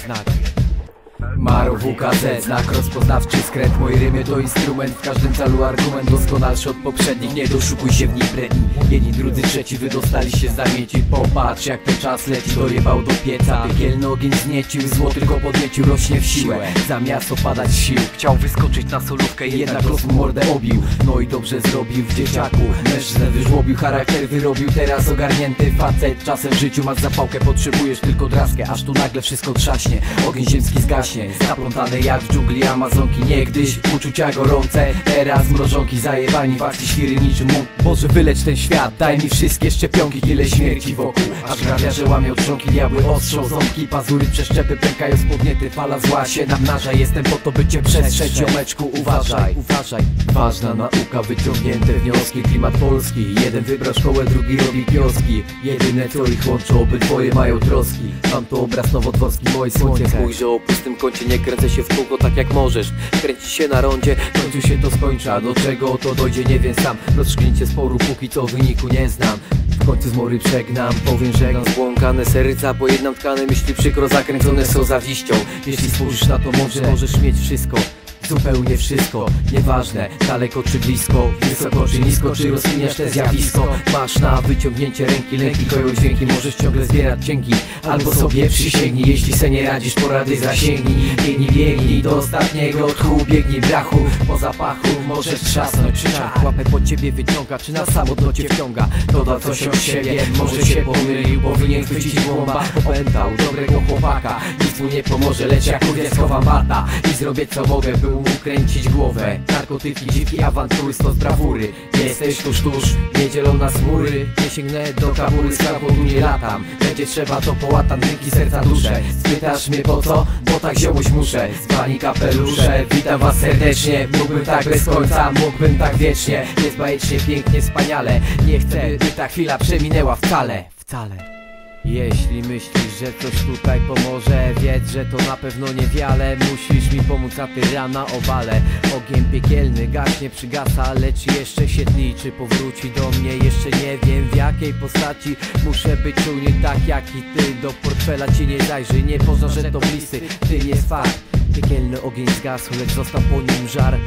znak. Maro WKZ, znak rozpoznawczy skręt. Moje rymy to instrument, w każdym celu argument doskonalszy od poprzednich. Nie doszukuj się w nim bredni. Jedni, drudzy, trzeci wydostali się z zamieci. Popatrz jak ten czas leci, dojebał do pieca. Piekielny ogień zniecił, zło tylko podniecił. Rośnie w siłę, zamiast opadać sił. Chciał wyskoczyć na solówkę, jednak los mu mordę obił. No i dobrze zrobił w dzieciaku. Mężczyznę wyżłobił, charakter wyrobił. Teraz ogarnięty facet. Czasem w życiu masz zapałkę, potrzebujesz tylko draskę. Aż tu nagle wszystko trzaśnie, ogień ziemski zgaśnie. Zaplątane jak w dżungli Amazonki. Niegdyś uczucia gorące, teraz mrożonki. Zajebani w akcji świry niczym mógł. Boże, wylecz ten świat, daj mi wszystkie szczepionki. Tyle śmierci wokół, aż grawiarze łamią trzonki. Diabły ostrzą ząbki, pazury, przeszczepy pękają spodniety. Fala zła się namnaża, jestem po to by cię przestrzec. Ziomeczku, uważaj, uważaj. Ważna nauka, wyciągnięte wnioski. Klimat polski, jeden wybrał szkołę, drugi robi kioski. Jedyne co ich łączy, obydwoje mają troski. Mam tu obraz nowodworski, moje słońce. Spójrz o pustym kącie, nie kręcę się w kółko tak jak możesz. Kręcić się na rondzie, w końcu się to skończy. A do czego to dojdzie nie wiem sam. Rozstrzygnięcie sporu póki co wyniku nie znam. W końcu zmory przegnam, powiem żegnam. Zbłąkane serca, pojednam tkane myśli przykro zakręcone są zawiścią. Jeśli spojrzysz na to mądrze, możesz mieć wszystko. Zupełnie wszystko, nieważne, daleko czy blisko, wysoko czy nisko, czy rozwiniesz te zjawisko. Masz na wyciągnięcie ręki, lęki koją dźwięki, możesz ciągle zbierać cienki. Albo sobie przysięgnij, jeśli se nie radzisz, porady zasięgnij. Biegnij, biegnij do ostatniego tchu, biegnij brachu, po zapachu możesz trzasnąć. Czy czak łapę pod ciebie wyciąga, czy na samo dno cię wciąga. Doda coś od siebie, może się pomylił, powinien chwycić głąba. Opętał dobrego chłopaka, nic mu nie pomoże, lecz jak mówię schowam bata i zrobię co mogę, by ukręcić głowę. Narkotyki, dziwki, awantury, stos brawury. Jesteś tuż, nie dzielą nas mury. Nie sięgnę do kabury, z krapotu nie latam. Będzie trzeba to połatam, ręki, serca, duszę. Spytasz mnie po co? Bo tak ziomuś muszę. Zwani kapelusze, witam was serdecznie. Mógłbym tak bez końca, mógłbym tak wiecznie. Jest bajecznie, pięknie, wspaniale. Nie chcę, by ta chwila przeminęła wcale. Jeśli myślisz, że coś tutaj pomoże, wiedz, że to na pewno niewiele. Musisz mi pomóc, a ty rana obale. Ogień piekielny gaśnie, przygasa, lecz jeszcze się tli. Czy powróci do mnie? Jeszcze nie wiem w jakiej postaci. Muszę być czujny tak jak i ty. Do portfela ci nie zajrzy, nie poznasz, że to blisy. Ty nie jest fakt. Piekielny ogień zgasł, lecz został po nim żar.